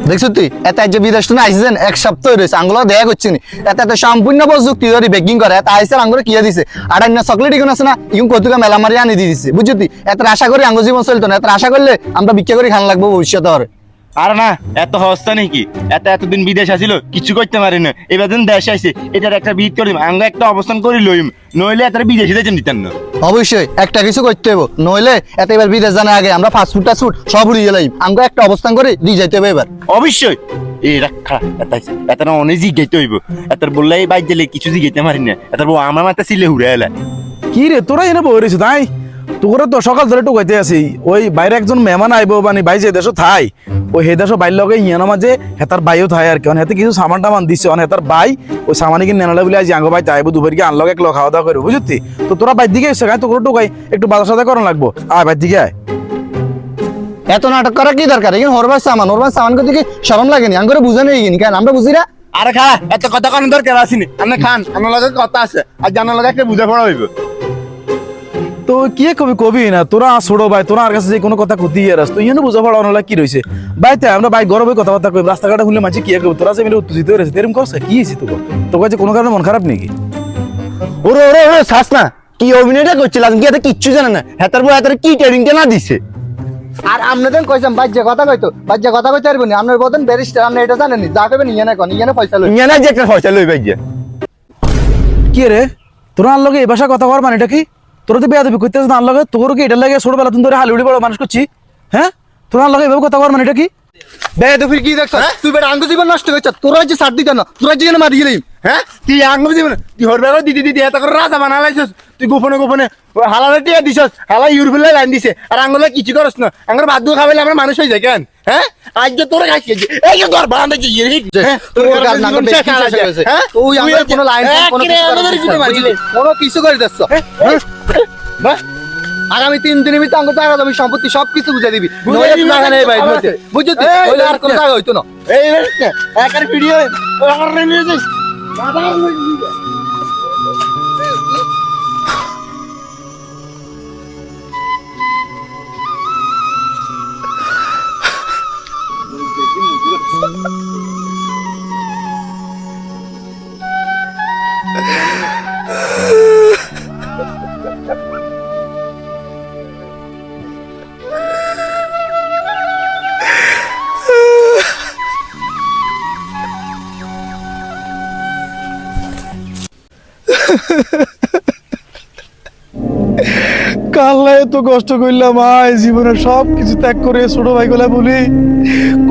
দেখছো তুই এত যে বিদেশ না আইসেন এক সপ্তাহ রয়েছে আঙ্গুলো দেখা করছি নি এত এত সম্পূর্ণ প্রযুক্তি ধরে বেকিং করে এত আইসের আঙ্গুরে কিয়া দিছে আর অন্য চকলেট ইগুন আছে না ইগুন কতুকা মেলা মারি আনি দিয়ে দিছে বুঝছো তুই এত আশা করি আঙ্গুর জীবন চলতো না এত আশা করলে আমরা বিক্রি করে খান লাগবো ভবিষ্যতে আর আর না এত হস্তা নাকি এতদিন বিদেশ আসিল কিছু করতে পারি না এবার দিন দেশে আইছে এটার একটা বিদ করে আঙ্গ একটা অবস্থান করি লইম নইলে এত বিদেশে যেতে দিতেন না অবশ্যই একটা কিছু করতে হবে নইলে এত এবার বিদেশ জানার আগে আমরা ফাস্ট ফুড সব উড়িয়ে গেলাম আঙ্গ একটা অবস্থান করে দিয়ে যাইতে হবে এবার অবশ্যই এই রাখা এত না অনেক জিগাইতে হইব এত বললে বাইর দিলে কিছু জিগাইতে পারি না এত আমার মাথা সিলে হুড়ে এলা কি রে তোরা এনে বইরেছ তাই তোরা তো সকাল ধরে টুকাইতে আছি ওই বাইরে একজন মেহমান আইবো মানে ভাই যে দেশ থাই ওই হে দেশ বাইর লগে ইয়ানা মাঝে হেতার বাইও থাই আর কি হেতে কিছু সামান টামান দিছে অন হেতার বাই ওই সামানি কি নেনালে বলে আজ আঙ্গ ভাই যাইবো দুপুর কি আনলগে এক খাওয়া দাওয়া করবো বুঝতি তো তোরা বাইর দিকে এসে গাই তোর টুকাই একটু বাজার সাথে করানো লাগবো আয় বাইর দিকে আয় এত নাটক করা কি দরকার এখানে হরবার সামান করতে কি শরম লাগেনি আঙ্গুরে বুঝে নেই কেন আমরা বুঝি না আরে খা এত কথা কোন দরকার আসেনি আপনি খান আমার লগে কথা আছে আর জানার লগে একটা বুঝা পড়া হইব তো কি কবি না তোরা ছোড়ো ভাই তোরা আর কাছে যে কোনো কথা কতি আর তুই এনে বুঝা পড়া অনলা কি রইছে বাইতে আমরা বাইক গরবে কথাবার্তা কই রাস্তাঘাটে হুলে মাঝে কি কই তোরা যে মিলে উত্তেজিত হয়েছে এরকম করছে কি হইছে তোকে যে কোনো কারণে মন খারাপ নাকি ওরে ওরে ওরে শ্বাস না কি অভিনয়টা করছিলাম কি এত কিচ্ছু জানে না হেতার বউ হেতার কি ট্রেনিংটা না দিছে আর আপনাদের কইসাম বাজ্যে কথা কইতে পারবো না আপনার বদন ব্যারিস্টার আপনি এটা জানেন যা কইবেন ইয়া না কোন ইয়া না পয়সা লই ইয়া না যে একটা পয়সা লই ভাই কি রে তোরা আর লগে এই ভাষা কথা কর মানে এটা কি তোরা তো বেয়াদবি করতেছ না আর লগে তোর কি এটা লাগে ছোটবেলা তুমি ধরে হালিউডি বড় মানুষ করছি হ্যাঁ তোরা আর লগে এভাবে কথা কর মানে এটা কি বেয়াদবি কি দেখছ তুই বেটা আঙ্গু জীবন নষ্ট করছ তোরা যে সাথ দিত না তোরা যে মারি গেলি হ্যাঁ তুই আঙ্গ দিবি না তুই হরবে দিদি এত করে রাজা বানালাইছস তুই গোপনে হালালে টিয়া দিছস হালা ইউরবিলে লাইন দিছে আর আঙ্গুলে কিছু করস না আঙ্গুর ভাত দিয়ে খাইলে আমরা মানুষ হই যায় কেন হ্যাঁ আজ যে তোরা খাইছি এই যে তোর বারান্দা কি তোর গাল না বেশি হয়েছে ওই আমরা কোনো লাইন কোনো কিছু করে দিচ্ছ বাহ আগামী 3 দিনের ভিতরে আঙ্গুর জায়গা জমি সম্পত্তি সবকিছু বুঝাই দিবি নইলে জায়গা নেই ভাই বুঝছো ওই আর কোনো জায়গা হইতো না এই একার ভিডিও আমার নিয়ে যাস বাবা কাল্লা এত কষ্ট করলাম আয় জীবনে সব কিছু ত্যাগ করে ছোট ভাই গুলা বলি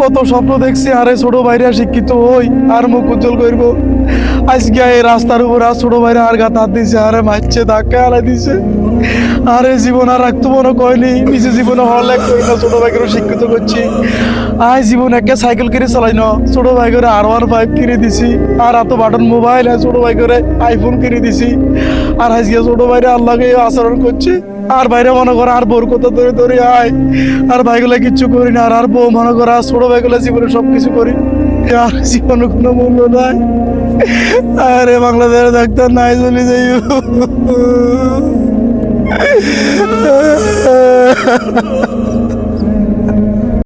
কত স্বপ্ন দেখছি আরে ছোট ভাইরা শিক্ষিত হই আর মুখ উজ্জ্বল করবো আজকে এই রাস্তার উপর আর ছোট ভাইরা আর গাত হাত দিছে আরে মারছে ধাক্কা আলাই দিছে আরে জীবন আর রাখতো মনে কয়নি নিজে জীবনে হওয়ার লাগ করি না ছোট ভাইকে শিক্ষিত করছি আয় জীবন একটা সাইকেল কিনে চালাই না ছোট ভাই করে R15 কিনে দিছি আর এত বাটন মোবাইল আর ছোট ভাই করে আইফোন কিনে দিছি আর আজকে ছোট ভাইরা আল্লাহকে আচরণ করছে আর বাইরে মনে করে আর বোর কথা ধরে ধরে আয় আর ভাইগুলা কিচ্ছু করি না আর বউ মনে করে আর ছোট ভাইগুলা জীবনে সবকিছু করি আর জীবনে কোনো মূল্য নাই আরে বাংলাদেশের ডাক্তার নাই চলে যাই